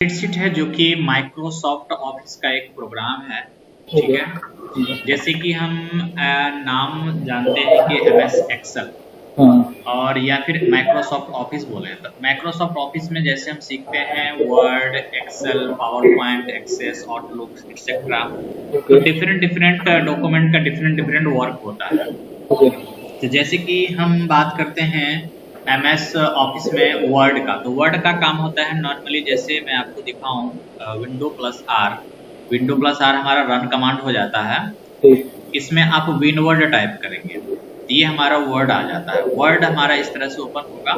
Spreadsheet है जो कि माइक्रोसॉफ्ट ऑफिस का एक प्रोग्राम है। ठीक ओके। है, जैसे कि हम नाम जानते हैं कि MS एक्सेल हाँ। और या फिर माइक्रोसॉफ्ट ऑफिस बोले तो माइक्रोसॉफ्ट ऑफिस में जैसे हम सीखते हैं Word, Excel, PowerPoint, Access, Outlook etcetera. तो ओके। डिफरेंट डिफरेंट डॉक्यूमेंट का डिफरेंट डिफरेंट वर्क होता है। ओके। तो जैसे कि हम बात करते हैं MS ऑफिस में वर्ड का, तो वर्ड का काम होता है नॉर्मली, जैसे मैं आपको दिखाऊं विंडो प्लस आर हमारा रन कमांड हो जाता है। ठीक। इसमें आप विनवर्ड टाइप करेंगे तो ये हमारा वर्ड आ जाता है। वर्ड हमारा इस तरह से ओपन होगा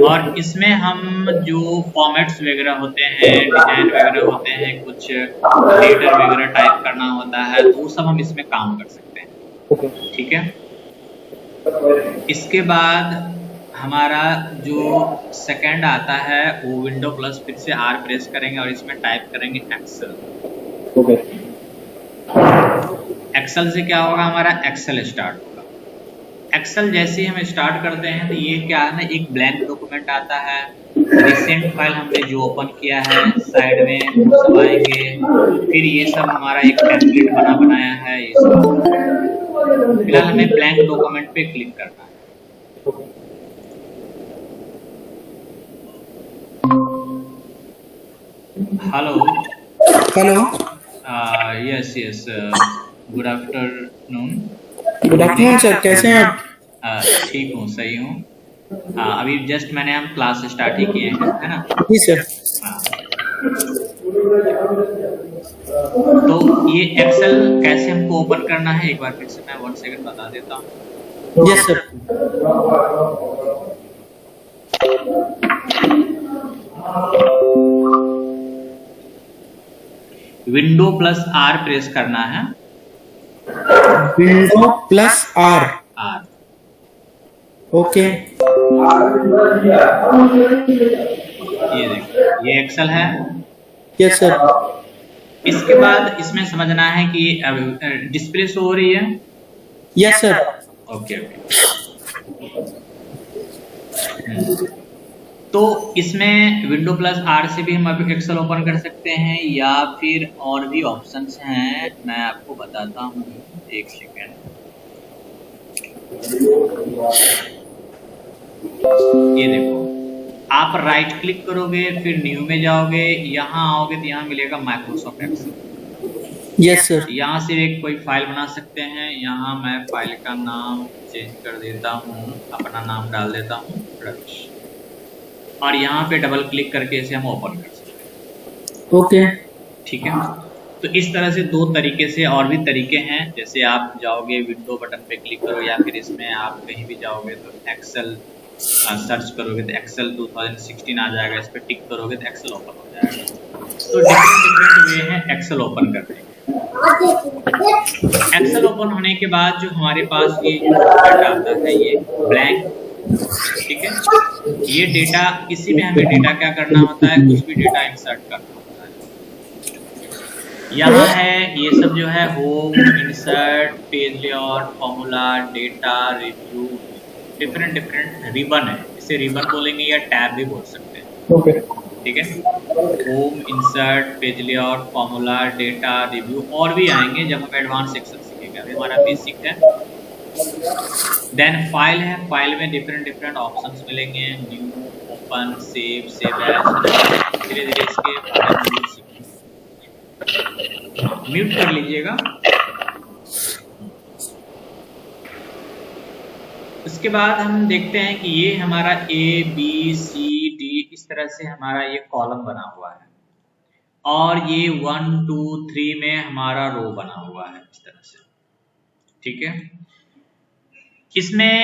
और इसमें हम जो फॉर्मेट्स वगैरह होते हैं, डिजाइन वगैरह होते हैं, कुछ लेटर वगैरह टाइप करना होता है, तो वो सब हम इसमें काम कर सकते हैं। ओके। ठीक है, इसके बाद हमारा जो सेकंड आता है वो विंडो प्लस फिर से आर प्रेस करेंगे और इसमें टाइप करेंगे एक्सेल। ओके। एक्सेल से क्या होगा, हमारा एक्सेल स्टार्ट होगा। एक्सेल जैसे ही हम स्टार्ट करते हैं तो ये क्या है ना, एक ब्लैंक डॉक्यूमेंट आता है। रिसेंट फाइल हमने जो ओपन किया है साइड में वो सब आएंगे। फिर ये सब हमारा एक टेम्पलेट बना बनाया है, ये सब आता है। फिलहाल हमें ब्लैंक डॉक्यूमेंट पे क्लिक करना है। Hello. Hello. Yes yes, good afternoon. Good afternoon sir, कैसे हैं आप? ठीक हूँ, सही हूँ। अभी जस्ट हम क्लास स्टार्ट ही किए हैं, है ना। जी सर। हाँ, तो ये एक्सेल कैसे हमको ओपन करना है एक बार फिर से मैं 1 सेकंड बता देता हूँ। Yes sir. Window plus R press करना है। Window plus R. R, okay. ये देखो ये एक्सेल है। Yes sir. इसके बाद इसमें समझना है कि डिस्प्ले शो हो रही है। Yes sir. Okay okay. तो इसमें विंडो प्लस आर से भी हम अभी एक्सेल ओपन कर सकते हैं या फिर और भी ऑप्शंस हैं, मैं आपको बताता हूँ, 1 सेकंड। ये देखो, आप राइट क्लिक करोगे फिर न्यू में जाओगे, यहाँ आओगे तो यहाँ मिलेगा माइक्रोसॉफ्ट एक्सेल। Yes sir. यहाँ से एक कोई फाइल बना सकते हैं। यहाँ मैं फाइल का नाम चेंज कर देता हूँ, अपना नाम डाल देता हूँ रविश, और यहाँ पे डबल क्लिक करके इसे हम ओपन कर सकते हैं। ओके। ठीक है, तो इस तरह से 2 तरीके से और भी तरीके हैं। जैसे आप जाओगे विंडो बटन पे क्लिक करो या फिर इसमें आप कहीं भी जाओगे तो एक्सेल सर्च करोगे तो एक्सेल 2016 आ जाएगा, इस पर टिक करोगे तो एक्सेल ओपन हो जाएगा। तो डिफरेंट डिफरेंट वे हैं एक्सेल ओपन करने के। एक्सेल ओपन होने के बाद जो हमारे पास ये जो डॉक्यूमेंट आता है ये ब्लैंक, ठीक है, ये डेटा, किसी में हमें डेटा क्या करना होता है, कुछ भी डेटा इंसर्ट करना होता है। यहाँ है ये सब जो है home, insert, page layout, formula, data, review, different different ribbon है, इसे रिबन बोलेंगे या टैब भी बोल सकते हैं। ओके। ठीक है, home, insert, page layout, formula, data, review और भी आएंगे जब हम एडवांस सेक्शन सीखेंगे। अभी हमारा बेसिक है। देन फाइल है, फाइल में डिफरेंट डिफरेंट ऑप्शंस मिलेंगे, new, open, save, save as. धीरे धीरे इसके बारे में भी सीखेंगे। म्यूट कर लीजिएगा। उसके बाद हम देखते हैं कि ये हमारा ABCD इस तरह से हमारा ये कॉलम बना हुआ है और ये 1 2 3 में हमारा रो बना हुआ है इस तरह से। ठीक है, इसमें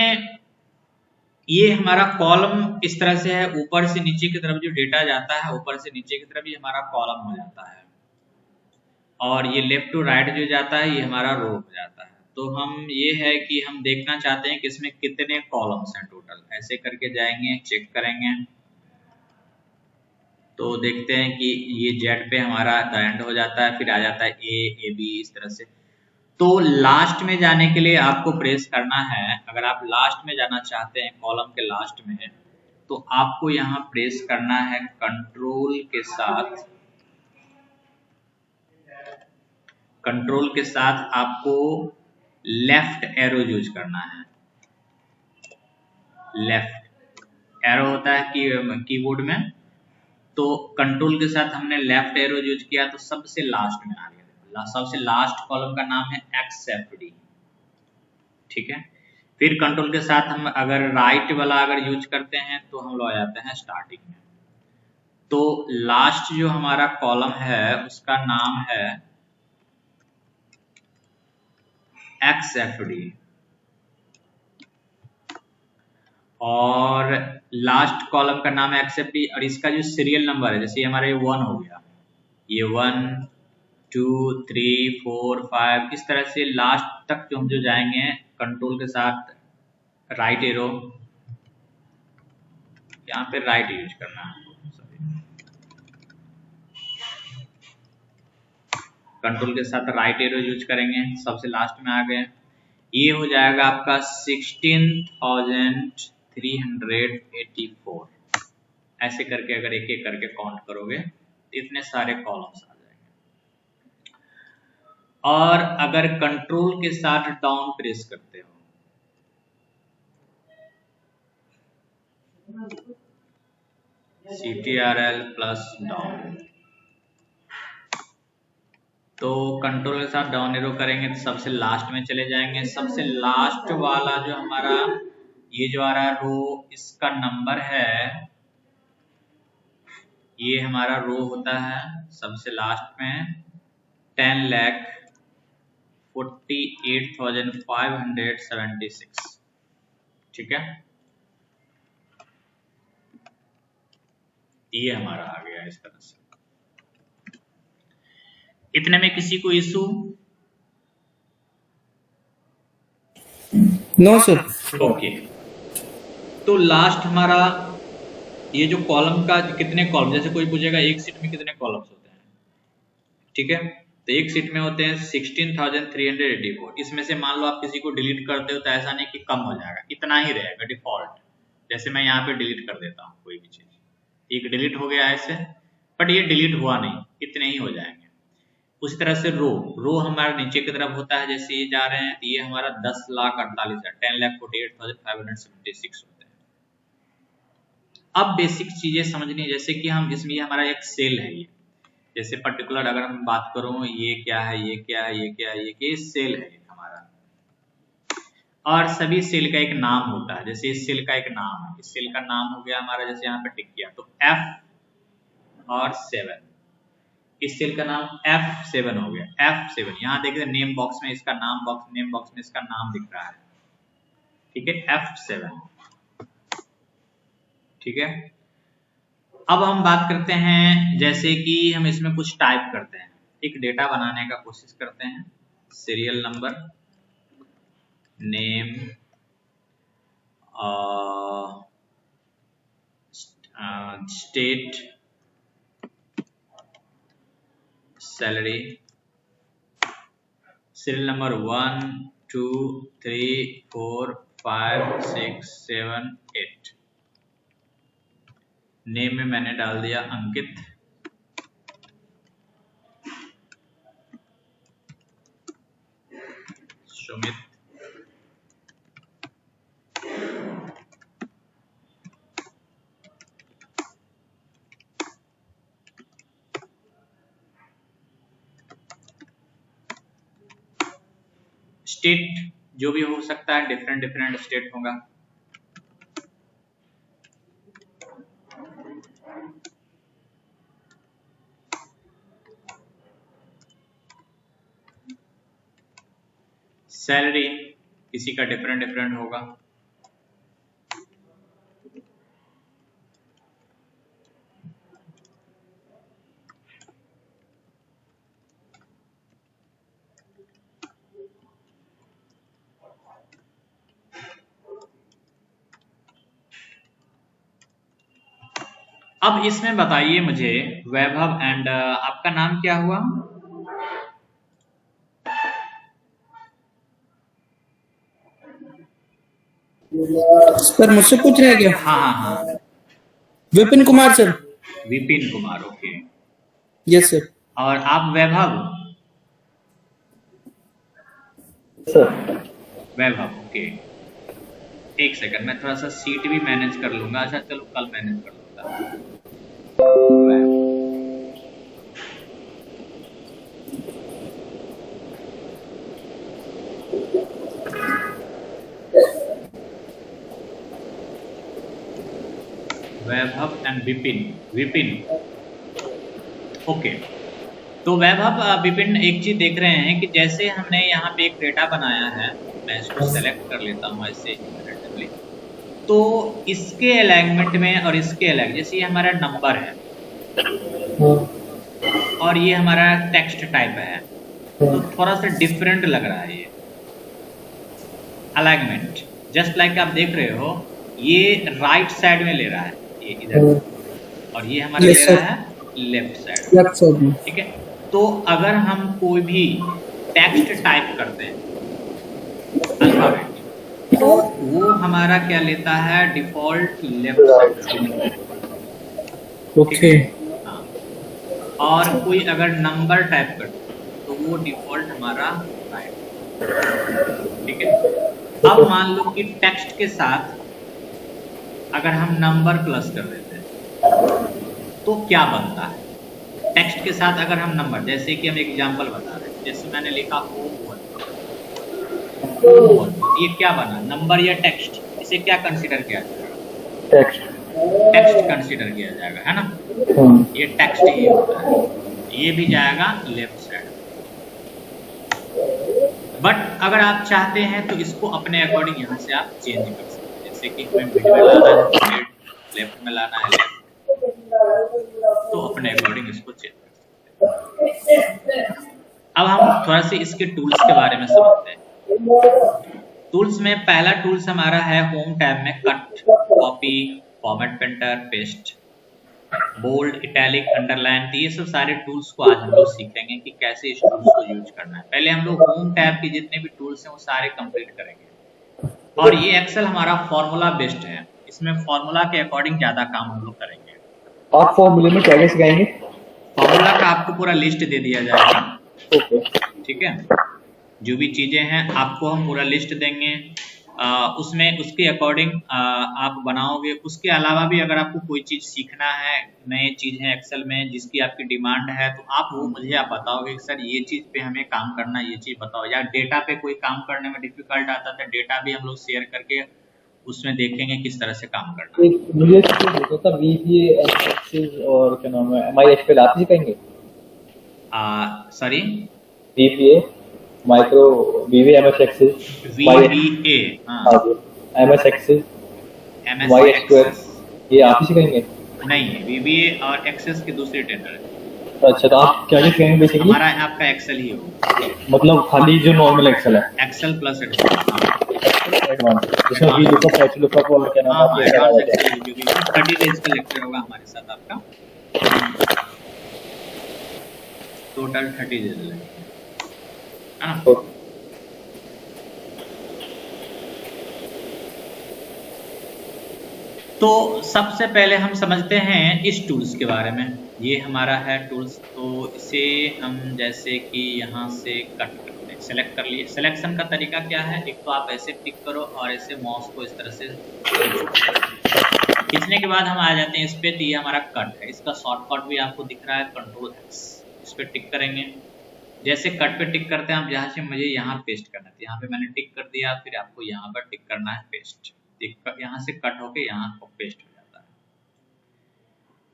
ये हमारा कॉलम इस तरह से है, ऊपर से नीचे की तरफ जो डेटा जाता है, ऊपर से नीचे की तरफ ये हमारा कॉलम हो जाता है, और ये लेफ्ट टू राइट जो जाता है ये हमारा रो हो जाता है। तो हम ये है कि हम देखना चाहते हैं कि इसमें कितने कॉलम्स हैं टोटल, ऐसे करके जाएंगे, चेक करेंगे तो देखते हैं कि ये जेड पे हमारा द एंड हो जाता है, फिर आ जाता है A, AB इस तरह से। तो लास्ट में जाने के लिए आपको प्रेस करना है, अगर आप लास्ट में जाना चाहते हैं कॉलम के लास्ट में, तो आपको यहाँ प्रेस करना है कंट्रोल के साथ आपको लेफ्ट एरो यूज करना है। लेफ्ट एरो होता है कीबोर्ड में, तो कंट्रोल के साथ हमने लेफ्ट एरो यूज किया तो सबसे लास्ट में आ गया। सबसे लास्ट कॉलम का नाम है XFD, ठीक है। फिर कंट्रोल के साथ हम अगर राइट वाला अगर यूज करते हैं तो हम लोग आ जाते हैं स्टार्टिंग में। तो लास्ट जो हमारा कॉलम है उसका नाम है XFD, और लास्ट कॉलम का नाम है XFD, और इसका जो सीरियल नंबर है, जैसे हमारे 1 हो गया, ये 1 2 3 4 5, इस तरह से लास्ट तक जो हम जो जाएंगे कंट्रोल के साथ राइट एरो, यहाँ पे राइट यूज करना है, कंट्रोल के साथ राइट एरो यूज करेंगे, सबसे लास्ट में आ गए। ये हो जाएगा आपका 16,384। ऐसे करके अगर एक एक करके काउंट करोगे तो इतने सारे कॉलम्स आ जाएंगे। और अगर कंट्रोल के साथ डाउन प्रेस करते हो, CTRL प्लस डाउन, तो कंट्रोल के साथ डाउन एरो करेंगे तो सबसे लास्ट में चले जाएंगे। सबसे लास्ट वाला जो हमारा ये जो आ रहा रो, इसका नंबर है, ये हमारा रो होता है सबसे लास्ट में 10,48,576, ठीक है। ये हमारा आ गया इस तरह से। इतने में किसी को इशू? No sir. ओके, तो लास्ट हमारा ये जो कॉलम का कितने कॉलम, जैसे कोई पूछेगा एक सीट में कितने कॉलम्स होते हैं, ठीक है, तो एक सीट में होते हैं 16,384। इसमें से मान लो आप किसी को डिलीट करते हो तो ऐसा नहीं कि कम हो जाएगा, इतना ही रहेगा डिफॉल्ट। जैसे मैं यहाँ पे डिलीट कर देता हूँ कोई भी चीज, एक डिलीट हो गया ऐसे, बट ये डिलीट हुआ नहीं, इतने ही हो जाएंगे। उसी तरह से रो हमारा नीचे की तरफ होता है, जैसे ये जा रहे हैं तो ये हमारा 10,48,000 10,48,576 होते हैं। अब बेसिक चीजें समझनी है, जैसे कि हम इसमें हमारा एक सेल है, ये जैसे पर्टिकुलर अगर हम बात करूं, ये क्या है, ये क्या है, ये क्या है, ये सेल है हमारा, और सभी सेल का एक नाम होता है। जैसे इस सेल का एक नाम है, इस सेल का नाम हो गया हमारा, जैसे यहाँ पे टिक किया तो F और 7, इस सेल का नाम F7 हो गया, F7। यहाँ देखिए नेम बॉक्स में इसका नाम नेम बॉक्स में इसका नाम दिख रहा है, ठीक है, F7, ठीक है। अब हम बात करते हैं, जैसे कि हम इसमें कुछ टाइप करते हैं, एक डेटा बनाने का कोशिश करते हैं। Serial number, name, state, salary, serial number 1 2 3 4 5 6 7 8। Name में मैंने डाल दिया अंकित, सुमित, स्टेट जो भी हो सकता है, डिफरेंट स्टेट होगा। सैलरी किसी का डिफरेंट होगा। अब इसमें बताइए मुझे वैभव एंड आपका नाम क्या हुआ? सर मुझसे पूछ रहे हैं क्या? हाँ हाँ हाँ, Vipin Kumar sir. Vipin Kumar, okay. Yes sir. और आप वैभव? सर। वैभव, ओके। एक सेकंड, मैं थोड़ा सा सीट भी मैनेज कर लूंगा। अच्छा चलो, कल मैनेज कर लूंगा। वैभव एंड विपिन, ओके। तो वैभव, विपिन, एक चीज देख रहे हैं कि जैसे हमने यहाँ पे एक डेटा बनाया है, मैं इसको सेलेक्ट कर लेता हूँ ऐसे ही, तो इसके अलाइनमेंट में और इसके अलग, जैसे ये हमारा नंबर है और ये हमारा टेक्स्ट टाइप है, तो थोड़ा सा डिफरेंट लग रहा है ये अलाइनमेंट। जस्ट लाइक आप देख रहे हो, ये राइट साइड में ले रहा है, ये इधर, और ये हमारा ले रहा है लेफ्ट साइड में, ठीक है। तो अगर हम कोई भी टेक्स्ट टाइप करते हैं अल्फाबेट, तो वो हमारा क्या लेता है, डिफॉल्ट लेफ्ट साइड, ओके। हाँ। और कोई अगर नंबर टाइप करते हैं तो वो डिफॉल्ट हमारा राइट, ठीक है। अब मान लो कि टेक्स्ट के साथ अगर हम नंबर प्लस कर देते हैं तो क्या बनता है। टेक्स्ट के साथ अगर हम नंबर, जैसे कि हम एग्जांपल बता रहे हैं, जैसे मैंने लिखा O1, ये क्या बना, नंबर या टेक्स्ट? इसे क्या कंसीडर किया जाएगा? टेक्स्ट कंसीडर किया जाएगा, है ना। ये टेक्स्ट ही होता है, ये भी जाएगा लेफ्ट साइड। बट अगर आप चाहते हैं तो इसको अपने अकॉर्डिंग यहाँ से आप चेंज कर सकते हैं, जैसे कि हमें मिड में लाना है, लेफ्ट में लाना है, लेफ्ट, तो अपने अकॉर्डिंग इसको चेंज कर सकते हैं। अब हम थोड़ा सा इसके टूल्स के बारे में समझते हैं। टूल्स में पहला टूल्स हमारा है होम टैब में cut, copy, format, painter, paste, bold, italic, underline. ये सब सारे टूल्स को आज हम लोग सीखेंगे कि कैसे इस टूल्स को यूज करना है। पहले हम लोग होम टैब के जितने भी टूल्स हैं वो सारे कंप्लीट करेंगे। और ये एक्सेल हमारा फॉर्मूला बेस्ड है, इसमें फॉर्मूला के अकॉर्डिंग ज्यादा काम हम लोग करेंगे। आप फॉर्मूले में क्या क्या सिखाएंगे? फॉर्मूला का आपको पूरा लिस्ट दे दिया जाएगा, ठीक है। जो भी चीजें हैं आपको हम पूरा लिस्ट देंगे, उसमें उसके अकॉर्डिंग आप बनाओगे। उसके अलावा भी अगर आपको कोई चीज सीखना है, नए चीज है एक्सेल में जिसकी आपकी डिमांड है, तो आप वो मुझे आप बताओगे कि सर ये चीज पे हमें काम करना, ये चीज बताओ। या डेटा पे कोई काम करने में डिफिकल्ट आता था, डेटा भी हम लोग शेयर करके उसमें देखेंगे किस तरह से काम करना। मुझे तो VBA एक्सेस और क्या नाम है MySQL आप सिखाएंगे? Sorry, VBA micro, VBA MS Access, VBA, हाँ, MS एक्सेस, MS MySQL, ये आप ही सिखाएंगे? नहीं, VBA और एक्सेस के दूसरे टेंडर है। अच्छा, तो आप क्या क्या सिखाएंगे बेसिकली? हमारा आपका एक्सेल ही होगा, मतलब खाली जो नॉर्मल एक्सेल है, एक्सेल प्लस एडवांस, जिसमें भी लुकअप, एच लुकअप और क्या नाम है, एडवांस एक्सेल जो भी 30 डेज का लेक्चर होगा हमारे साथ आपका, टोटल 30 डेज लगेगा, है ना। तो सबसे पहले हम समझते हैं इस टूल्स के बारे में। ये हमारा है टूल्स, तो इसे हम जैसे कि यहाँ से कट करते हैं, सेलेक्ट कर लिए। सिलेक्शन का तरीका क्या है, एक तो आप ऐसे टिक करो और ऐसे माउस को इस तरह से खींचने के बाद हम आ जाते हैं इस पे, तो ये हमारा कट है। इसका शॉर्टकट भी आपको दिख रहा है, Ctrl+X, इस पे टिक करेंगे। जैसे कट पे टिक करते हैं आप, जहाँ से मुझे यहाँ पेस्ट करना है, यहाँ पे मैंने टिक कर दिया, फिर आपको यहाँ पर टिक करना है पेस्ट, यहाँ से कट होके यहाँ पेस्ट हो जाता है।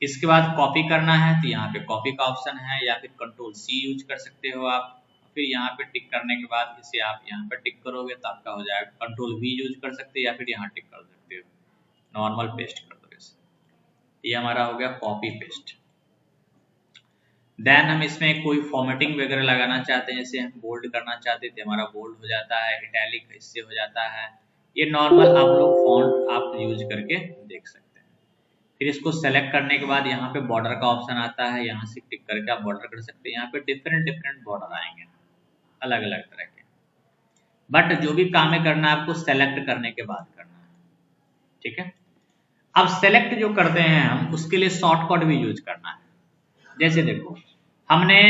इसके बाद कॉपी करना है, तो यहाँ पे कॉपी का ऑप्शन है, या फिर Ctrl+C यूज कर सकते हो आप। फिर यहाँ पे टिक करने के बाद इसे आप यहाँ पे टिक करोगे तो आपका हो जाएगा। Ctrl+V यूज कर सकते हो, या फिर यहाँ टिक कर सकते हो, नॉर्मल पेस्ट कर दो इसे। ये हमारा हो गया कॉपी पेस्ट। देन हम इसमें कोई फॉर्मेटिंग वगैरह लगाना चाहते हैं, जैसे हम बोल्ड करना चाहते थे, हमारा बोल्ड हो जाता है, इटैलिक इससे हो जाता है। ये नॉर्मल आप लोग फॉन्ट आप यूज करके देख सकते हैं। फिर इसको सेलेक्ट करने के बाद यहाँ पे बॉर्डर का ऑप्शन आता है, यहाँ से टिक करके आप बॉर्डर कर सकते हैं। यहाँ पे डिफरेंट बॉर्डर आएंगे, अलग अलग तरह के। बट जो भी काम है करना है आपको सेलेक्ट करने के बाद करना है, ठीक है। अब सेलेक्ट जो करते हैं हम, उसके लिए शॉर्टकट भी यूज करना है। जैसे देखो, हमने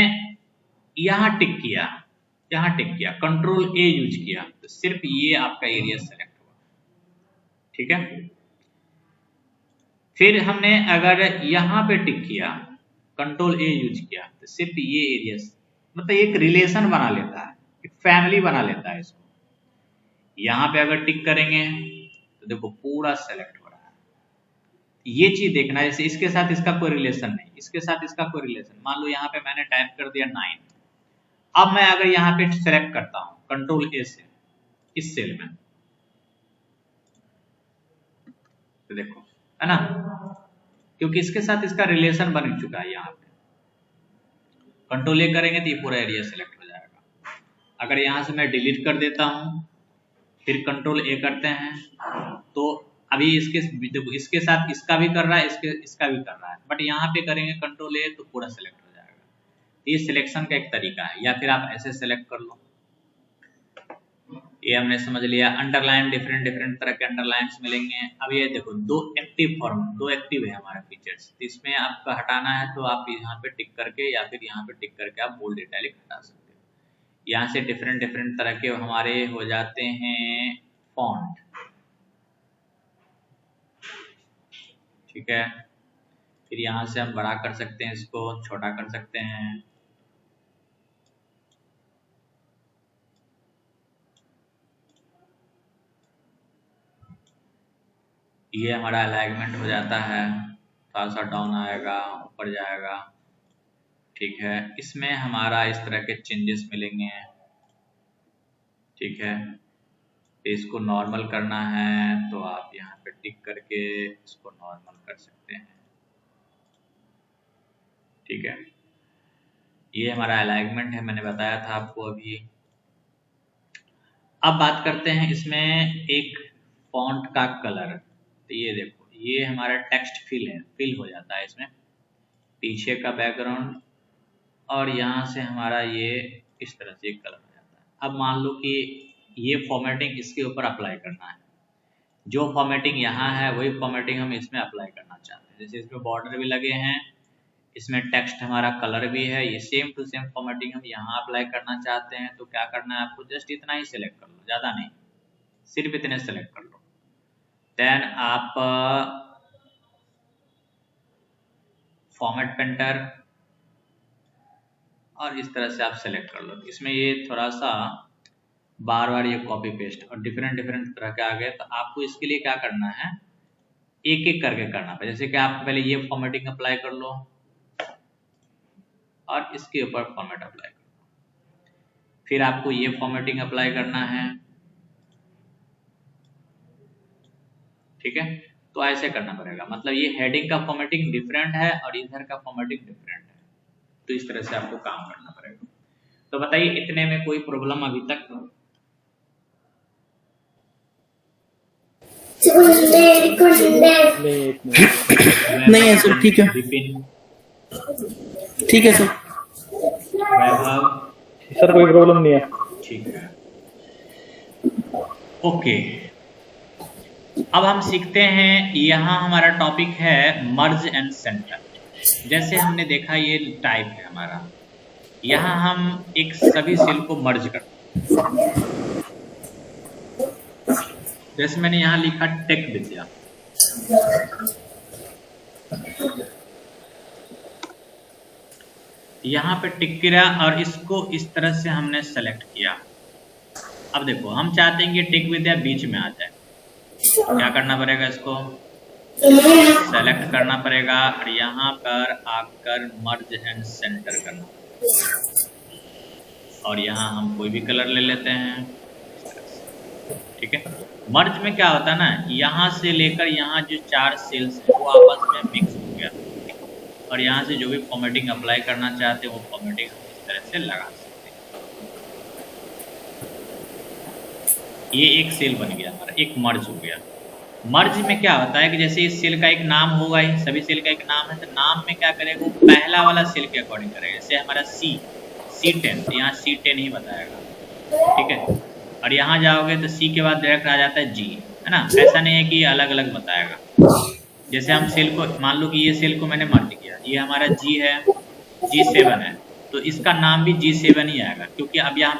यहाँ टिक किया, यहाँ टिक किया, कंट्रोल ए यूज किया, तो सिर्फ ये आपका एरिया सेलेक्ट हुआ, ठीक है। फिर हमने अगर यहाँ पे टिक किया, कंट्रोल ए यूज किया, तो सिर्फ ये एरिया, मतलब एक रिलेशन बना लेता है, एक फैमिली बना लेता है इसको। यहाँ पे अगर टिक करेंगे तो देखो पूरा सेलेक्ट हो रहा है। ये चीज देखना है, जैसे इसके साथ इसका कोई रिलेशन नहीं, इसके साथ इसका कोई रिलेशन। मान लो यहाँ पे मैंने टाइप कर दिया 9, अब मैं अगर यहाँ पे सेलेक्ट करता हूँ कंट्रोल ए से इस सेल में, तो देखो, है ना, क्योंकि इसके साथ इसका रिलेशन बन चुका है। यहाँ पे कंट्रोल ए करेंगे तो ये पूरा एरिया सेलेक्ट हो जाएगा। अगर यहाँ से मैं डिलीट कर देता हूँ, फिर कंट्रोल ए करते हैं, तो अभी इसके देखो, इसके साथ इसका भी कर रहा है, इसका भी कर रहा है, बट यहाँ पे करेंगे कंट्रोल ए तो पूरा सेलेक्ट हो जाएगा। ये सिलेक्शन का एक तरीका है, या फिर आप ऐसे सेलेक्ट कर लो। ये हमने समझ लिया। अंडरलाइन, डिफरेंट डिफरेंट तरह के अंडरलाइंस मिलेंगे। अब ये देखो, दो एक्टिव है हमारे फीचर्स, तो इसमें आपको हटाना है तो आप यहाँ पे टिक करके या फिर यहाँ पे टिक करके आप बोल्ड इटैलिक हटा सकते हो। यहाँ से डिफरेंट डिफरेंट तरह के हमारे हो जाते हैं फॉन्ट, ठीक है। फिर यहाँ से हम बड़ा कर सकते हैं, इसको छोटा कर सकते हैं। ये हमारा अलाइनमेंट हो जाता है, थोड़ा सा डाउन आएगा, ऊपर जाएगा, ठीक है। इसमें हमारा इस तरह के चेंजेस मिलेंगे, ठीक है। इसको नॉर्मल करना है तो आप यहाँ पे टिक करके इसको नॉर्मल कर सकते हैं, ठीक है। ये हमारा अलाइनमेंट है, मैंने बताया था आपको अभी। अब बात करते हैं इसमें एक फॉन्ट का कलर। तो ये देखो, ये हमारा टेक्स्ट फिल हो जाता है इसमें, पीछे का बैकग्राउंड, और यहाँ से हमारा ये इस तरह से कलर हो जाता है। अब मान लो कि ये फॉर्मेटिंग इसके ऊपर अप्लाई करना है, जो फॉर्मेटिंग यहाँ है वही फॉर्मेटिंग हम इसमें अप्लाई करना चाहते हैं। जैसे इसमें बॉर्डर भी लगे हैं, इसमें टेक्स्ट हमारा कलर भी है, ये सेम टू सेम फॉर्मेटिंग हम यहाँ अप्लाई करना चाहते हैं। तो क्या करना है आपको, जस्ट इतना ही सिलेक्ट कर लो, ज़्यादा नहीं, सिर्फ इतने सेलेक्ट कर लो। देन आप फॉर्मेट पेंटर, और इस तरह से आप सेलेक्ट कर लो। इसमें ये थोड़ा सा बार बार ये कॉपी पेस्ट और डिफरेंट डिफरेंट तरह के आ गए, तो आपको इसके लिए क्या करना है, एक एक करके करना पड़ेगा। जैसे कि आप पहले ये फॉर्मेटिंग अप्लाई कर लो और इसके ऊपर फॉर्मेट अप्लाई कर लो, फिर आपको ये फॉर्मेटिंग अप्लाई करना है, ठीक है। तो ऐसे करना पड़ेगा, मतलब ये हेडिंग का फॉर्मेटिंग डिफरेंट है और इधर का फॉर्मेटिंग डिफरेंट है, तो इस तरह से आपको काम करना पड़ेगा। तो बताइए, इतने में कोई प्रॉब्लम अभी तक? नहीं है सर, ठीक है, ठीक है सर। वैभव, सर कोई प्रॉब्लम नहीं है, ठीक है, ओके। अब हम सीखते हैं, यहाँ हमारा टॉपिक है मर्ज एंड सेंटर। जैसे हमने देखा ये टाइप है हमारा, यहाँ हम एक सभी सेल को मर्ज करते हैं। जैसे मैंने यहाँ लिखा टेक विद्या, यहाँ पे टिक किया और इसको इस तरह से हमने सेलेक्ट किया। अब देखो, हम चाहते हैं कि टेक विद्या बीच में आ जाए, क्या करना पड़ेगा, इसको सेलेक्ट करना पड़ेगा और यहाँ पर आकर मर्ज एंड सेंटर करना, और यहाँ हम कोई भी कलर ले लेते हैं, ठीक है। मर्ज में क्या होता है ना, यहाँ से लेकर यहाँ जो 4 सेल्स हैं वो आपस में मिक्स हो गया, और यहाँ से जो भी फॉर्मेटिंग अप्लाई करना चाहते हैं वो फॉर्मेटिंग हम इस तरह से लगा सकते हैं। ये एक सेल बन गया हमारा, एक मर्ज हो गया। मर्ज में क्या होता है कि जैसे इस सेल का एक नाम होगा ही, सभी सेल का एक नाम है, तो नाम में क्या करेगा, वो पहला वाला सेल के अकॉर्डिंग करेगा। जैसे हमारा C10, तो यहाँ C10 ही बताएगा, ठीक है। और यहाँ जाओगे तो C के बाद डायरेक्ट आ जाता है G, है ना। ऐसा नहीं है कि अलग अलग बताएगा, जैसे हम सेल को मान लो कि ये सेल को मैंने मर्ज किया, ये हमारा G है, G7 है, तो इसका नाम भी G7 ही आएगा, क्योंकि अब यहाँ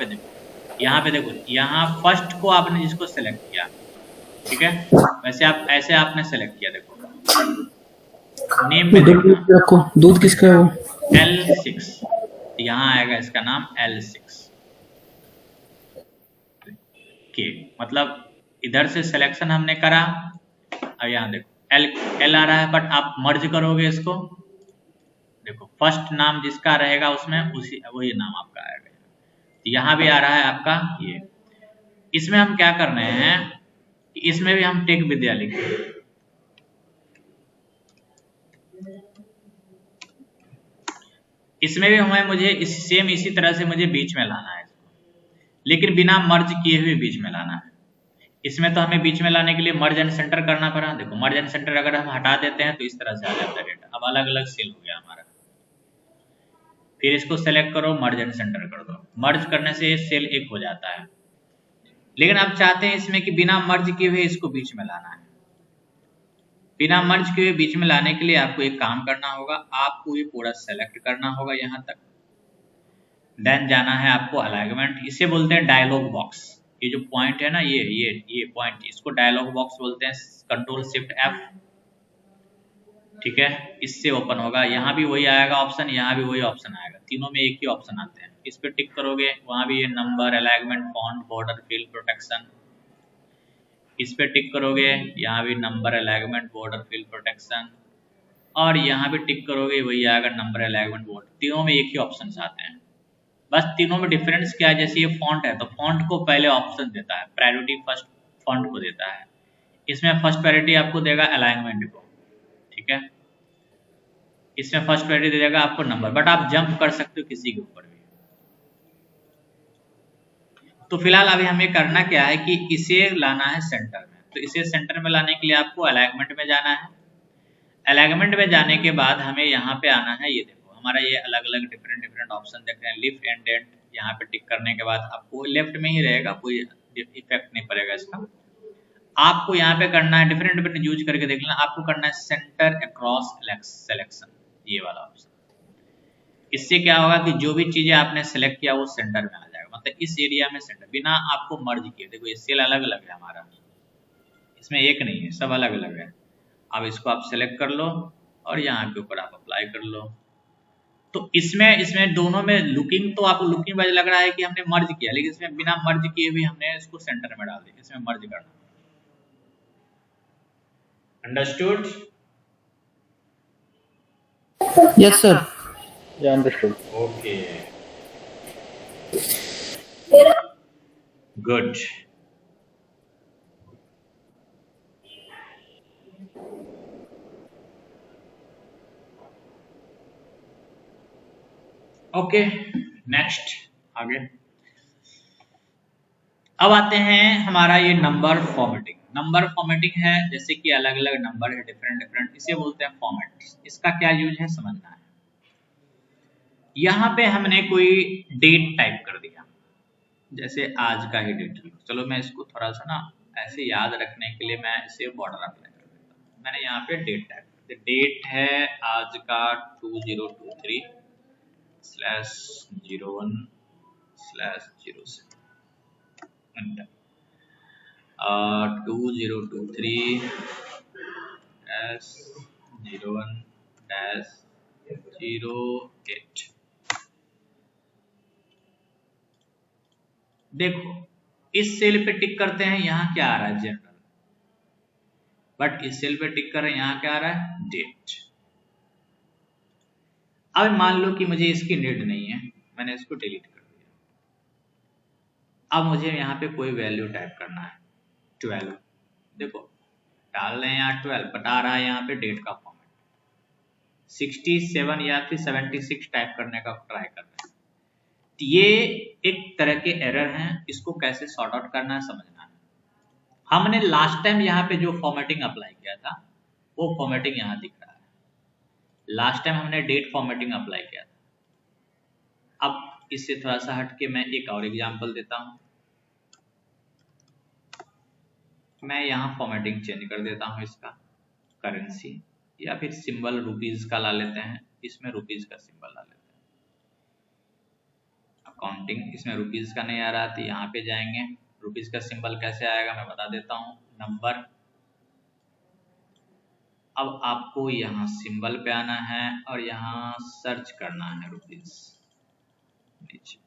पे देखो, यहाँ फर्स्ट को आपने जिसको सेलेक्ट किया, ठीक है, वैसे आप ऐसे आपने सेलेक्ट किया, देखो नेम में देखना रखो, दूध किसका है वो? L6, यहाँ आएगा इसका नाम L6 के, मतलब इधर से सिलेक्शन हमने करा। अब यहाँ देखो L आ रहा है, बट आप मर्ज करोगे इसको, देखो फर्स्ट नाम जिसका रहेगा उसमें वही नाम आपका आएगा। यहाँ भी आ रहा है आपका ये। इसमें हम क्या कर रहे हैं, इसमें भी हम टेक विद्या लिखेंगे, इसमें भी मुझे इसी तरह से मुझे बीच में लाना है, लेकिन बिना मर्ज किए हुए बीच में लाना है। इसमें तो हमें बीच में लाने के लिए मर्ज एंड सेंटर करना पड़ा। देखो मर्ज एंड सेंटर अगर हम हटा देते हैं तो इस तरह से आ जाता है डेटा। अब अलग अलग सेल हो गया हमारा। फिर इसको सेलेक्ट करो, मर्ज एंड सेंटर कर दो। मर्ज करने से सेल एक हो जाता है, लेकिन आप चाहते हैं इसमें कि बिना मर्ज किए हुए इसको बीच में लाना है। बिना मर्ज किए हुए बीच में लाने के लिए आपको एक काम करना होगा, आपको ये पूरा सेलेक्ट करना होगा यहाँ तक, देन जाना है आपको अलाइनमेंट, इसे बोलते हैं डायलॉग बॉक्स। ये जो पॉइंट है ना, ये पॉइंट, इसको डायलॉग बॉक्स बोलते हैं। कंट्रोल शिफ्ट F, ठीक है, इससे ओपन होगा। यहाँ भी वही आएगा ऑप्शन, यहाँ भी वही ऑप्शन आएगा, तीनों में एक ही ऑप्शन आते हैं। इस पर टिक करोगे, वहाँ भी ये number, alignment, font, border, fill, protection, इस पे टिक करोगे, यहाँ भी number, alignment, border, fill, protection, और यहाँ भी टिक करोगे, वही आएगा नंबर, अलाइनमेंट, बॉर्डर। तीनों में एक ही ऑप्शन आते हैं, बस तीनों में डिफरेंस क्या है, जैसे ये फॉन्ट है तो फॉन्ट को पहले ऑप्शन देता है, प्रायोरिटी फर्स्ट फॉन्ट को देता है। इसमें फर्स्ट प्रायोरिटी आपको देगा अलाइनमेंट को, ठीक है, इसमें फर्स्ट प्रायोरिटी देगा आपको नंबर, बट आप जंप कर सकते हो किसी के ऊपर भी। तो फिलहाल अभी हमें करना क्या है कि इसे लाना है सेंटर में। तो इसे सेंटर में लाने के लिए आपको अलाइनमेंट में जाना है। अलाइनमेंट में जाने के बाद हमें यहाँ पे आना है, ये देखो हमारा ये अलग अलग डिफरेंट ऑप्शन देख रहे हैं, लिफ्ट एंड डेंट। यहाँ पे टिक करने के बाद आपको लेफ्ट में ही रहेगा, कोई इफेक्ट नहीं पड़ेगा इसका। आपको यहाँ पे करना है, डिफरेंट यूज करके देख लेना, आपको करना है सेंटर अक्रॉस सिलेक्शन, ये वाला ऑप्शन। इससे क्या होगा कि जो भी चीजें आपने सेलेक्ट किया वो सेंटर में आ जाएगा, मतलब इस एरिया में सेंटर, बिना आपको मर्ज किए। देखो ये सेल अलग अलग है हमारा, इसमें एक नहीं है, सब अलग अलग है। अब इसको आप सेलेक्ट कर लो और यहाँ के ऊपर आप अप्लाई कर लो। तो इसमें दोनों में लुकिंग, तो आपको लुकिंग वाइज लग रहा है कि हमने मर्ज किया, लेकिन इसमें बिना मर्ज किए हुए हमने इसको सेंटर में डाल दिया, इसमें मर्ज करना। Understood? Yes sir. Yeah, understood. Okay, good. Okay, next आगे। अब आते हैं हमारा ये नंबर फॉर्मेटिंग। नंबर फॉर्मेटिंग है, जैसे कि अलग अलग नंबर है, डिफरेंट, इसे बोलते हैं फॉर्मेट। इसका क्या यूज है समझना है। यहाँ पे हमने कोई डेट टाइप कर दिया, जैसे आज का ही डेट। चलो मैं इसको थोड़ा सा ना ऐसे याद रखने के लिए मैं इसे बॉर्डर अप्लाई कर देता हूँ। मैंने यहाँ पे डेट टाइप कर दिया, डेट है आज का 2023/01/07 2023/01/08। देखो इस सेल पे टिक करते हैं, यहाँ क्या आ रहा है जनरल, बट इस सेल पे टिक कर रहे हैं, यहाँ क्या आ रहा है डेट। अब मान लो कि मुझे इसकी नीड नहीं है, मैंने इसको डिलीट कर दिया। अब मुझे यहाँ पे कोई वैल्यू टाइप करना है, 12। देखो डाल रहे हैं यहाँ 12, बट आ रहा है यहाँ पे डेट का फॉर्मेट 67 या फिर 76 टाइप करने का ट्राई कर रहे हैं। ये एक तरह के एरर हैं, इसको कैसे सॉर्ट आउट करना है समझना है। हमने लास्ट टाइम यहाँ पे जो फॉर्मेटिंग अप्लाई किया था वो फॉर्मेटिंग यहाँ दिख रहा है। लास्ट टाइम हमने डेट फॉर्मेटिंग अप्लाई किया था। अब इससे थोड़ा सा हटके मैं एक और एग्जांपल देता हूँ। मैं यहाँ फॉर्मेटिंग चेंज कर देता हूँ इसका, करेंसी, या फिर सिंबल रुपीज का ला लेते हैं, इसमें रुपीज का सिंबल ला लेते हैं। अकाउंटिंग इसमें रुपीज का नहीं आ रहा तो यहाँ पे जाएंगे, रुपीज का सिंबल कैसे आएगा मैं बता देता हूँ, नंबर। अब आपको यहाँ सिंबल पे आना है और यहाँ सर्च करना है रुपीज, नीचे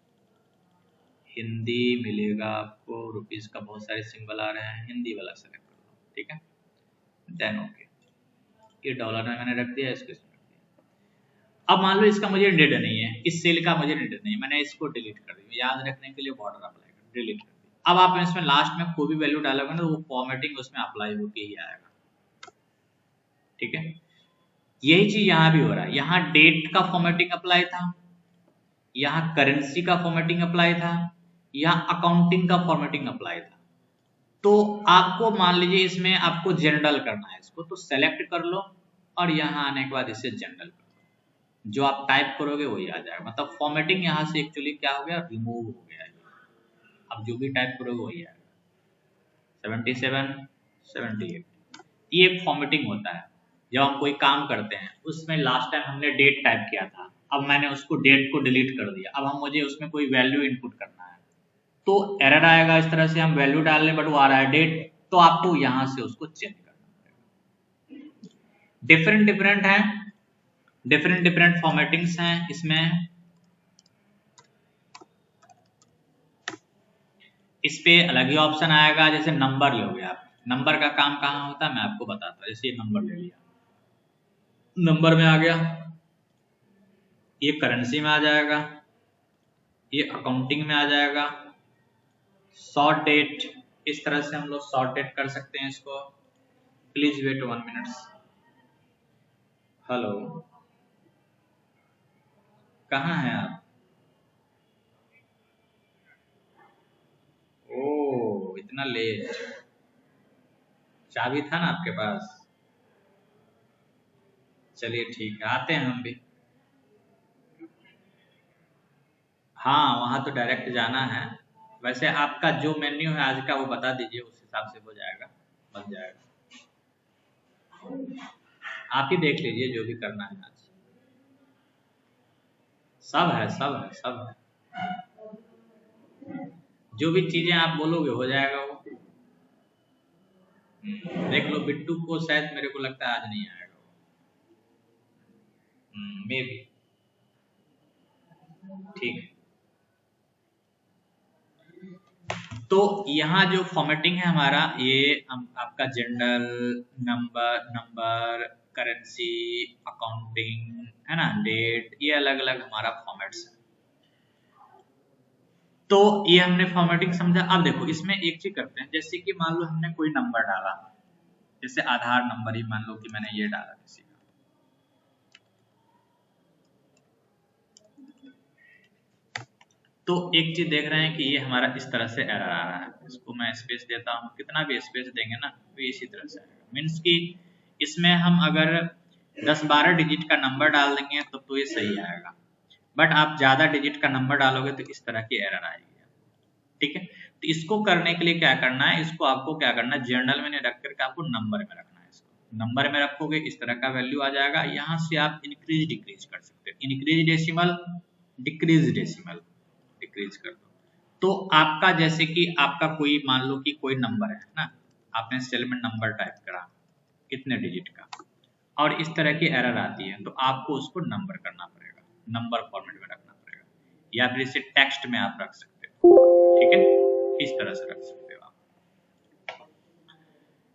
हिंदी मिलेगा आपको, रुपीज का बहुत सारे सिंबल आ रहे हैं, हिंदी वाला सेलेक्ट कर लो, ठीक है, देन ओके। ये डॉलर में मैंने रख दिया, इसको इसमें रख दिया। अब मान लो इसका मुझे नीड नहीं है, इस सेल का मुझे नीड नहीं है, मैंने इसको डिलीट कर दिया, याद रखने के लिए बॉर्डर अप्लाई कर डिलीट कर दिया। अब आप इसमें लास्ट में कोई भी वैल्यू डालोगे ना तो वो फॉर्मेटिंग उसमें अप्लाई होके ही आएगा, ठीक है। यही चीज यहाँ भी हो रहा है, यहाँ डेट का फॉर्मेटिंग अप्लाई था, यहाँ करेंसी का फॉर्मेटिंग अप्लाई था, यहाँ अकाउंटिंग का फॉर्मेटिंग अप्लाई था। तो आपको मान लीजिए इसमें आपको जनरल करना है इसको, तो सेलेक्ट कर लो और यहाँ आने के बाद इसे जनरल कर लो, जो आप टाइप करोगे वही आ जाएगा। मतलब फॉर्मेटिंग यहाँ से एक्चुअली क्या हो गया, रिमूव हो गया है। अब जो भी टाइप करोगे वही आएगा। 77, 78 ये एक फॉर्मेटिंग होता है। जब हम कोई काम करते हैं उसमें लास्ट टाइम हमने डेट टाइप किया था, अब मैंने उसको डेट को डिलीट कर दिया, अब हम मुझे उसमें कोई वैल्यू इनपुट करना है तो एरर आएगा। इस तरह से हम वैल्यू डाल लें बट वो आ रहा है डेट, तो आपको यहां से उसको चेंज करना पड़ेगा। डिफरेंट है, डिफरेंट फॉर्मेटिंग्स हैं इसमें। इस पे अलग ही ऑप्शन आएगा, जैसे नंबर लोगे आप, नंबर का काम कहाँ होता है मैं आपको बताता हूँ। जैसे ये नंबर ले लिया, नंबर में आ गया, ये करेंसी में आ जाएगा, ये अकाउंटिंग में आ जाएगा, शॉर्ट डेट, इस तरह से हम लोग शॉर्ट डेट कर सकते हैं इसको। Please wait 1 minute. हेलो, कहाँ हैं आप? ओ इतना लेट, चाबी था ना आपके पास? चलिए ठीक है, आते हैं हम भी। हाँ वहाँ तो डायरेक्ट जाना है। वैसे आपका जो मेन्यू है आज का वो बता दीजिए, उस हिसाब से हो जाएगा, बन जाएगा। आप ही देख लीजिए जो भी करना है आज। सब है, सब है, सब है, जो भी चीजें आप बोलोगे हो जाएगा वो। देख लो, बिट्टू को शायद मेरे को लगता है आज नहीं आएगा, मे बी, ठीक है। तो यहाँ जो फॉर्मेटिंग है हमारा, ये आपका जनरल, नंबर, करेंसी, अकाउंटिंग है ना, डेट, ये अलग अलग हमारा फॉर्मेट्स है। तो ये हमने फॉर्मेटिंग समझा। अब देखो इसमें एक चीज करते हैं, जैसे कि मान लो हमने कोई नंबर डाला, जैसे आधार नंबर ही मान लो कि मैंने ये डाला किसी का, तो एक चीज देख रहे हैं कि ये हमारा इस तरह से एरर आ रहा है। इसको मैं स्पेस देता हूँ, कितना भी स्पेस देंगे ना तो इसी तरह से आएगा। मीन्स कि इसमें हम अगर 10-12 डिजिट का नंबर डाल देंगे तो ये सही आएगा, बट आप ज्यादा डिजिट का नंबर डालोगे तो इस तरह की एरर आएगी, ठीक है। तो इसको करने के लिए क्या करना है, इसको आपको क्या करना है, जनरल में नहीं रख करके आपको नंबर में रखना है। इसको नंबर में रखोगे इस तरह का वैल्यू आ जाएगा। यहाँ से आप इंक्रीज डिक्रीज कर सकते हो, increase decimal, decrease decimal, decrease कर दो। तो आपका जैसे कि आपका कोई मान लो कि कोई नंबर है ना, आपने सेल में नंबर टाइप करा कितने डिजिट का, और इस तरह की एरर आती है, तो आपको उसको नंबर करना पड़ेगा, नंबर फॉर्मेट में रखना पड़ेगा, या फिर इसे टेक्स्ट में आप रख सकते हो, ठीक है, इस तरह से रख सकते हो आप।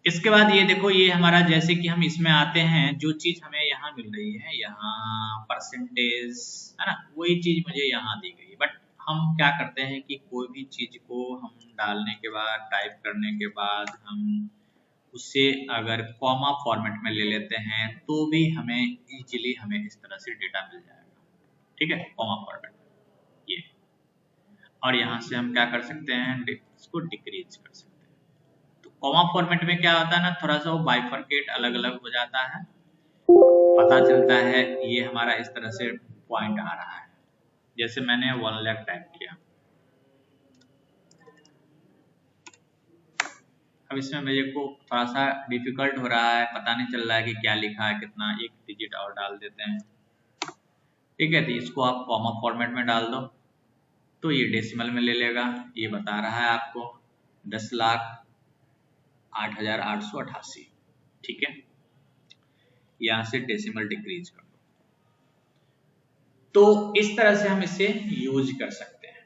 इसके बाद ये देखो, ये हमारा जैसे कि हम इसमें आते हैं, जो चीज हमें यहाँ मिल रही है, यहाँ परसेंटेज है ना, वही चीज मुझे यहाँ दी गई। बट हम क्या करते हैं कि कोई भी चीज को हम डालने के बाद, टाइप करने के बाद, हम उससे अगर कॉमा फॉर्मेट में ले लेते हैं तो भी हमें इजीली हमें इस तरह से डेटा मिल जाएगा, ठीक है, कॉमा फॉर्मेट ये। और यहाँ से हम क्या कर सकते हैं, इसको डिक्रीज कर सकते हैं। तो कॉमा फॉर्मेट में क्या होता है ना, थोड़ा सा वो बाइफरकेट अलग अलग हो जाता है, पता चलता है ये हमारा इस तरह से पॉइंट आ रहा है। जैसे मैंने 1 लाख टाइप किया, अब इसमें मेरे को थोड़ा सा डिफिकल्ट हो रहा है, पता नहीं चल रहा है कि क्या लिखा है, कितना, एक डिजिट और डाल देते हैं। ठीक है, तो इसको आप कॉमा फॉर्मेट में डाल दो तो ये डेसिमल में ले लेगा। ये बता रहा है आपको 10,08,888। ठीक है, यहाँ से डेसिमल डिक्रीज कर दो। तो इस तरह से हम इसे यूज कर सकते हैं।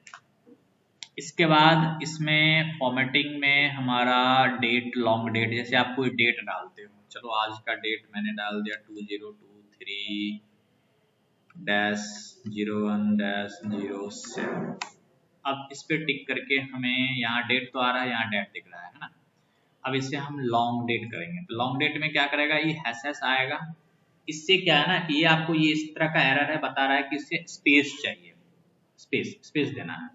इसके बाद इसमें फॉर्मेटिंग में हमारा डेट, लॉन्ग डेट, जैसे आप कोई डेट डालते हो, चलो आज का डेट मैंने डाल दिया 2023-01-07। अब इस पे टिक करके हमें यहाँ डेट तो आ रहा है, यहाँ डेट दिख रहा है ना। अब इसे हम लॉन्ग डेट करेंगे तो लॉन्ग डेट में क्या करेगा, ये हैश आएगा। इससे क्या है ना, ये आपको ये इस तरह का एरर है, बता रहा है कि इससे स्पेस चाहिए, स्पेस देना है।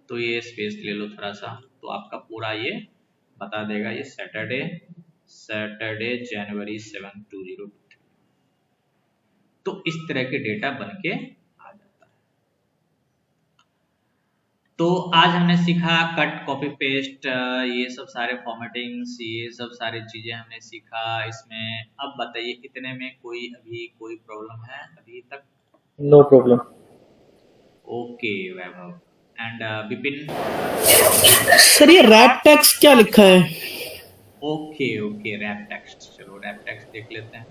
तो ये स्पेस ले लो थोड़ा सा, तो आपका पूरा ये बता देगा ये सैटरडे जनवरी 7, 2023। तो इस तरह के डेटा बन के आ जाता है। तो आज हमने सीखा कट, कॉपी, पेस्ट, ये सब सारे फॉर्मेटिंग्स, ये सब सारी चीजें हमने सीखा इसमें। अब बताइए इतने में कोई प्रॉब्लम है अभी तक? No problem. Okay Vaibhav and Vipin. Sir ये रैप टेक्स्ट क्या लिखा है? ओके रैप टेक्स्ट, चलो रैप टेक्स्ट देख लेते हैं।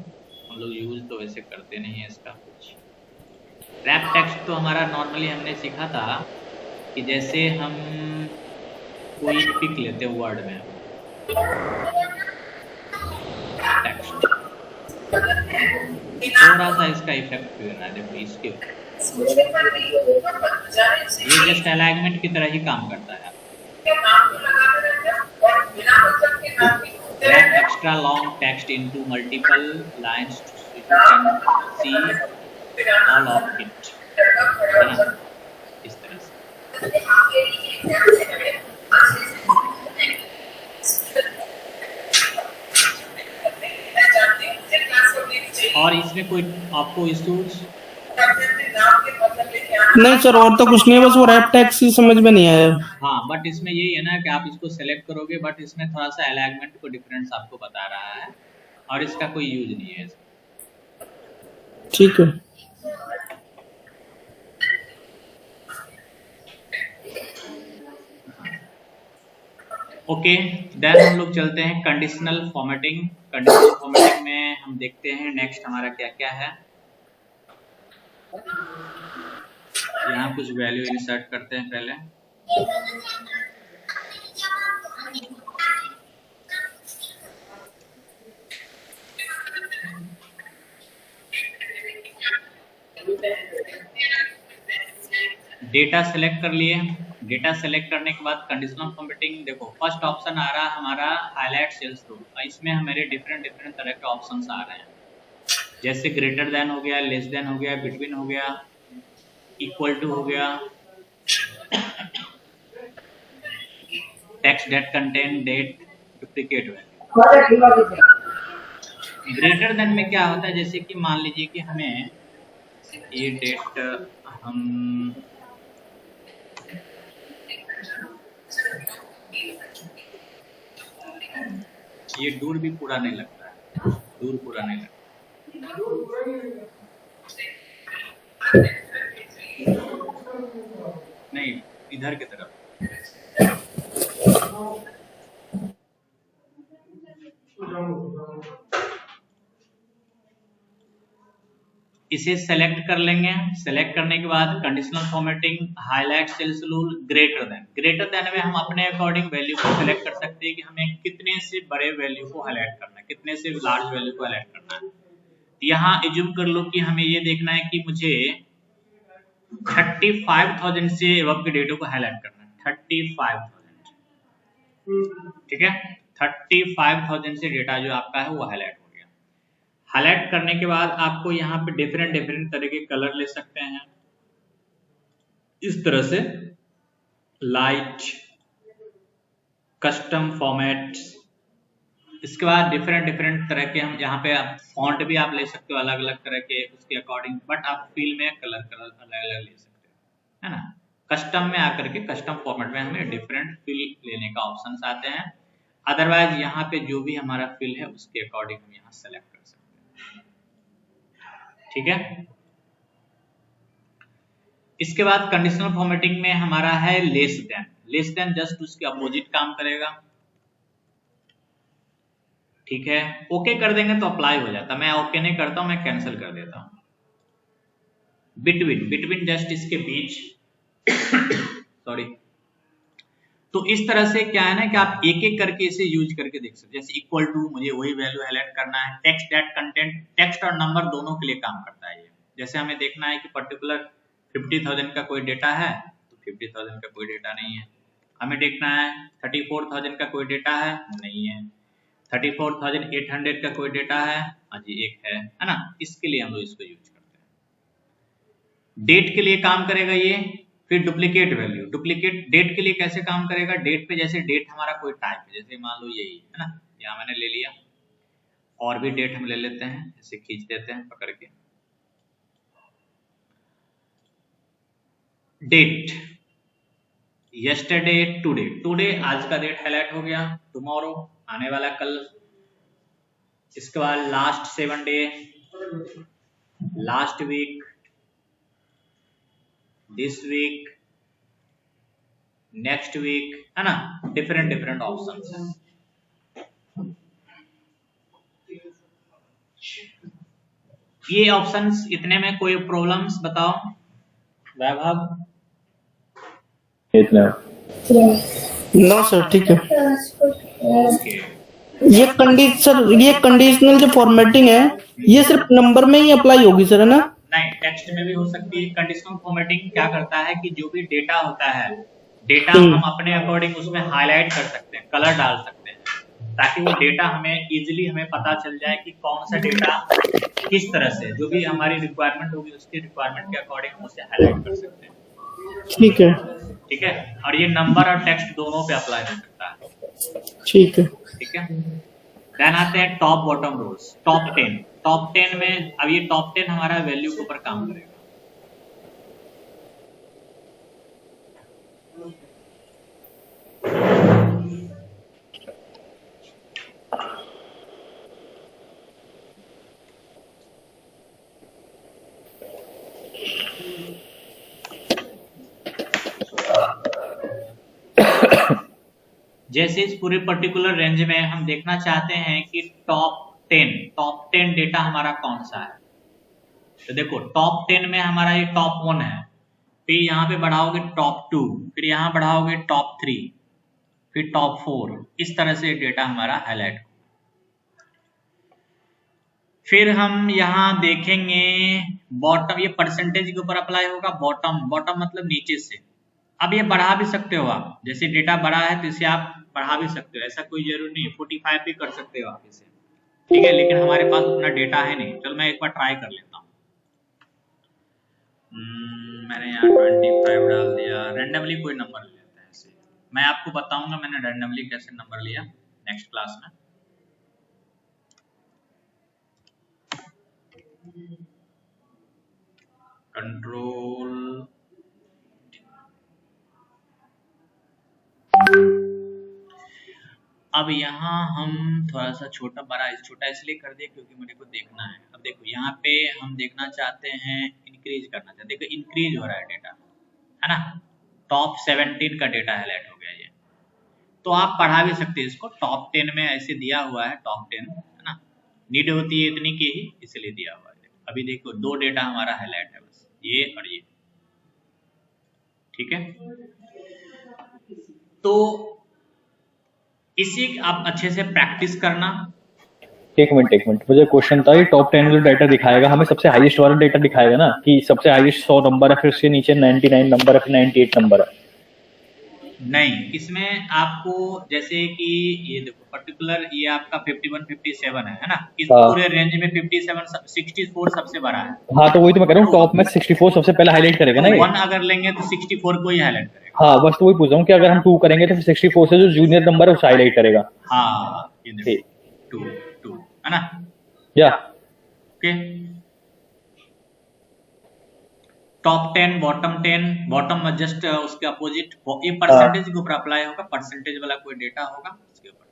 हम लोग यूज तो वैसे करते नहीं है इसका कुछ। रैप टेक्स्ट तो हमारा नॉर्मली हमने सीखा था कि जैसे हम कोई पिक लेते हैं वर्ड में टेक्स्ट, थोड़ा सा इसका इफेक्ट भी होना है। देखो इसके ये जस्ट अलाइनमेंट की तरह ही काम करता है। Wrap extra long text into multiple lines so you can see all of it, है ना, इस तरह से। और इसमें कोई आपको इश्यूज? नहीं सर, और तो कुछ नहीं है, बस वो रैप टेक्स्ट ही समझ में नहीं आया। हाँ, बट इसमें यही है ना कि आप इसको सेलेक्ट करोगे, बट इसमें थोड़ा सा अलाइनमेंट को डिफरेंस आपको बता रहा है और इसका कोई यूज नहीं है। ठीक है। ओके, देन हम लोग चलते हैं कंडीशनल फॉर्मेटिंग। कंडीशनल फॉर्मेटिंग में हम देखते हैं नेक्स्ट हमारा क्या क्या है। यहाँ कुछ वैल्यू इंसर्ट करते हैं पहले। डेटा सेलेक्ट कर लिए। डेटा सेलेक्ट करने के बाद कंडीशनल फॉर्मेटिंग, देखो फर्स्ट ऑप्शन आ रहा है हमारा हाईलाइट सेल्स रूल। इसमें हमारे डिफरेंट तरह के ऑप्शंस आ रहे हैं, जैसे ग्रेटर देन हो गया, लेस देन हो गया, बिटवीन हो गया, इक्वल टू हो गया, text that contain date duplicate value. Greater than में क्या होता है, जैसे कि मान लीजिए कि हमें ये डेट हम ये दूर भी पूरा नहीं लगता है, दूर पूरा नहीं लगता। नहीं, इधर की तरफ। इसे सेलेक्ट कर लेंगे। सेलेक्ट करने के बाद conditional formatting, highlight cells rule, greater than में हम अपने अकॉर्डिंग वैल्यू को सेलेक्ट कर सकते हैं कि हमें कितने से बड़े वैल्यू को हाईलाइट करना है, कितने से लार्ज वैल्यू को हाईलाइट करना है। यहाँ एज्यूम कर लो कि हमें ये देखना है कि मुझे 35,000 से एबव के डेटा को हाईलाइट करना है। 35,000, ठीक है, 35,000 से डेटा जो आपका है वो हाईलाइट हो गया। हाईलाइट करने के बाद आपको यहाँ पे डिफरेंट तरह के कलर ले सकते हैं, इस तरह से लाइट, कस्टम फॉर्मेट्स। इसके बाद डिफरेंट तरह के हम यहाँ पे आप फॉन्ट भी आप ले सकते हो अलग अलग तरह के, उसके अकॉर्डिंग, बट आप फील में कलर अलग ले सकते हो, है ना। कस्टम में आकर के कस्टम फॉर्मेट में हमें डिफरेंट फील लेने का ऑप्शन आते हैं। अदरवाइज यहाँ पे जो भी हमारा फिल है उसके अकॉर्डिंग हम यहाँ सेलेक्ट कर सकते हैं। ठीक है, इसके बाद कंडीशनल फॉर्मेटिंग में हमारा है लेस देन जस्ट उसके अपोजिट काम करेगा। ठीक है, ओके कर देंगे तो अप्लाई हो जाता, मैं ओके नहीं करता हूं, मैं कैंसिल कर देता हूं। बिटवीन जस्ट इसके बीच सॉरी। तो इस तरह से क्या है ना कि आप एक एक करके इसे यूज करके देख सकते हैं। जैसे इक्वल टू, मुझे वही वैल्यू हाईलाइट करना है। टेक्स्ट दैट कंटेंट, टेक्स्ट और नंबर दोनों के लिए काम करता है ये। जैसे हमें देखना है कि पर्टिकुलर 50,000 का कोई डेटा है तो 50,000 का कोई डेटा नहीं है। हमें देखना है 34,000 का कोई डेटा है, नहीं है। 34,800 का कोई डेटा है, हाँ जी एक है ना। इसके लिए हम लोग इसको यूज करते हैं। डेट के लिए काम करेगा ये। फिर डुप्लीकेट वैल्यू, डुप्लीकेट डेट के लिए कैसे काम करेगा? डेट पे जैसे डेट हमारा कोई टाइप है, जैसे मान लो यही है ना, यहाँ मैंने ले लिया, और भी डेट हम ले लेते हैं, इसे खींच देते हैं पकड़ के। डेट यस्टरडे, टुडे आज का डेट हाईलाइट हो गया, टुमारो आने वाला कल। इसके बाद last 7 day, last week, this week, next week, है ना। डिफरेंट ऑप्शंस हैं। ये ऑप्शंस इतने में कोई प्रॉब्लम्स बताओ वैभव? इतना नो सर, ठीक है। ओके, ये कंडीशनल जो फॉर्मेटिंग है ये सिर्फ नंबर में ही अप्लाई होगी सर, है ना? नहीं, टेक्स्ट में भी हो सकती है। कंडीशनल फॉर्मेटिंग क्या करता है कि जो भी डेटा होता है, डेटा हम अपने अकॉर्डिंग उसमें हाईलाइट कर सकते हैं, कलर डाल सकते हैं, ताकि वो डेटा हमें इजीली हमें पता चल जाए कि कौन सा डेटा किस तरह से, जो भी हमारी रिक्वायरमेंट होगी उसकी रिक्वायरमेंट के अकॉर्डिंग हम उसे हाईलाइट कर सकते हैं। ठीक है, ठीक है, और ये नंबर और टेक्स्ट दोनों पे अप्लाई हो सकता है। ठीक है। ठीक है, देन आते हैं टॉप बॉटम रोल्स। टॉप 10 में, अब ये टॉप 10 हमारा वैल्यू के ऊपर काम करेगा। जैसे इस पूरे पर्टिकुलर रेंज में हम देखना चाहते हैं कि टॉप 10 डेटा हमारा कौन सा है। तो देखो टॉप 10 में हमारा ये टॉप 1 है, फिर यहाँ पे बढ़ाओगे टॉप 2, फिर यहाँ बढ़ाओगे टॉप 3, फिर टॉप 4। इस तरह से डेटा हमारा हाईलाइट। फिर हम यहाँ देखेंगे बॉटम, ये परसेंटेज के ऊपर अप्लाई होगा। बॉटम मतलब नीचे से। अब ये बढ़ा भी सकते हो आप, जैसे डेटा बड़ा है तो इसे आप बढ़ा भी सकते हो, ऐसा कोई जरूरी नहीं। 45 भी कर सकते हो आप इसे, ठीक है, लेकिन हमारे पास उतना डेटा है नहीं। चलो मैं एक बार ट्राई कर लेता हूँ। मैंने यहाँ 25 डाल दिया। रैंडमली कोई नंबर ले लेते हैं ऐसे। मैं आपको बताऊंगा मैंने रैंडमली कैसे नंबर लिया नेक्स्ट क्लास में। कंट्रोल अब यहाँ हम थोड़ा सा छोटा इसलिए कर दिया क्योंकि मेरे को देखना है। अब देखो यहाँ पे हम देखना चाहते हैं, इंक्रीज करना चाहते हैं। देखो इंक्रीज हो रहा है डेटा, है ना। टॉप 17 का डेटा हाईलाइट हो गया ये। तो आप बढ़ा भी सकते हैं इसको। टॉप 10 में ऐसे दिया हुआ है, टॉप 10, है ना। नीड होती है इतनी की ही, इसलिए दिया हुआ है। अभी देखो 2 डेटा हमारा हाईलाइट है, बस ये और ये। ठीक है, तो इसी आप अच्छे से प्रैक्टिस करना। एक मिनट मुझे क्वेश्चन था, ये टॉप 10 जो डाटा दिखाएगा हमें सबसे हाईएस्ट वाला डेटा दिखाएगा ना, कि सबसे हाईएस्ट 100 नंबर है, फिर उसके नीचे 99 नंबर है, फिर 98 नंबर है? नहीं, इसमें आपको जैसे कि ये देखो पर्टिकुलर ये आपका 51 57 है ना। इस हाँ। पूरे रेंज में 57 64 सबसे बड़ा है। हाँ, तो वही तो मैं कह रहा हूँ, टॉप में 64 सबसे पहले हाईलाइट करेगा ना ये। 1 अगर लेंगे तो 64 को ही हाईलाइट करेगा। हाँ, बस तो वही पूछ रहा हूँ कि अगर हम 2 करेंगे तो फिर 64 से जो जूनियर नंबर है उसे हाईलाइट करेगा। हाँ, ये देखो 2 है ना। या ओके, टॉप 10, बॉटम जस्ट उसके अपोजिट। ये परसेंटेज के ऊपर अप्लाई होगा, परसेंटेज वाला कोई डेटा होगा उसके ऊपर।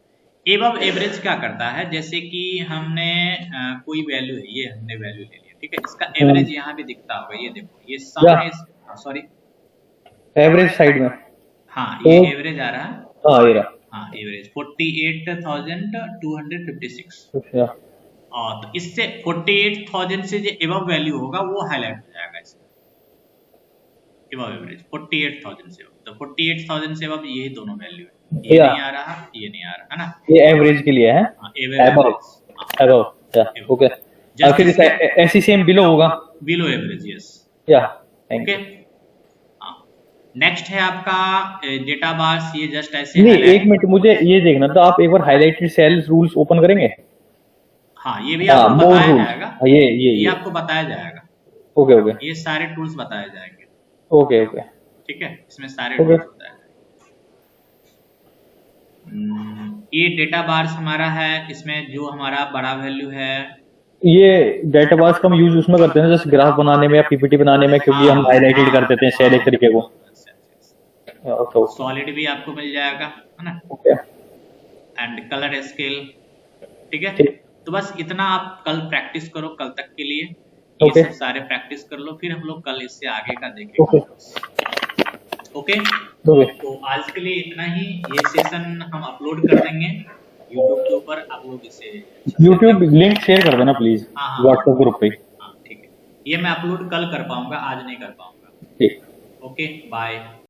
एबव एवरेज क्या करता है, जैसे कि हमने कोई वैल्यू है, ये हमने वैल्यू ले लिया, ठीक है, इसका एवरेज यहाँ भी दिखता होगा, ये देखो ये सम है, सॉरी एवरेज साइड में, हाँ ये एवरेज आ रहा है, हाँ ये रहा, हाँ एवरेज 48,256। और तो इससे 48,000 से जो एबव वैल्यू होगा वो हाईलाइट हो जाएगा इसमें, एबव एवरेज 48,000 से, तो 48,000 से एबव ये दोनों वैल्यू है, ये नहीं आ रहा, ये नहीं आ रहा है ना, ये एवरेज के लिए है, एबव, ओके, फिर ऐसी सेम बिलो होगा, बिलो एवरेज, यस, या ओके। नेक्स्ट है आपका डेटा बार्स, ये जस्ट ऐसे नहीं, एक मिनट मुझे ये देखना था, आप एक बार हाईलाइटेड सेल्स रूल्स ओपन करेंगे? हाँ ये भी आपको बताया जाएगा, ये आपको बताया जाएगा, ओके ओके, ये सारे टूल्स बताए जाएंगे, ओके ओके, ठीक है, इसमें सारे टूल्स बताए जाएंगे। ये डेटा बार्स हमारा है, इसमें जो हमारा बड़ा वैल्यू है, ये डेटा बार्स का हम यूज उसमें करते हैं जैसे ग्राफ बनाने में या पीपीटी बनाने में, क्योंकि हम हाईलाइटेड कर देते हैं सेल एक तरीके को, सॉलिड भी आपको मिल जाएगा, है ना, एंड कलर स्केल, ठीक है। तो बस इतना आप कल प्रैक्टिस करो, कल तक के लिए ये सब सारे प्रैक्टिस कर लो, फिर हम लोग कल इससे आगे का देखेंगे, ओके। तो आज के लिए इतना ही, ये सेशन हम अपलोड कर देंगे यूट्यूब के ऊपर, आप लोग इसे यूट्यूब लिंक शेयर कर देना प्लीज व्हाट्सएप ग्रुप पे, हाँ ठीक है, ये मैं अपलोड कल कर पाऊंगा, आज नहीं कर पाऊंगा, ठीक, ओके, बाय।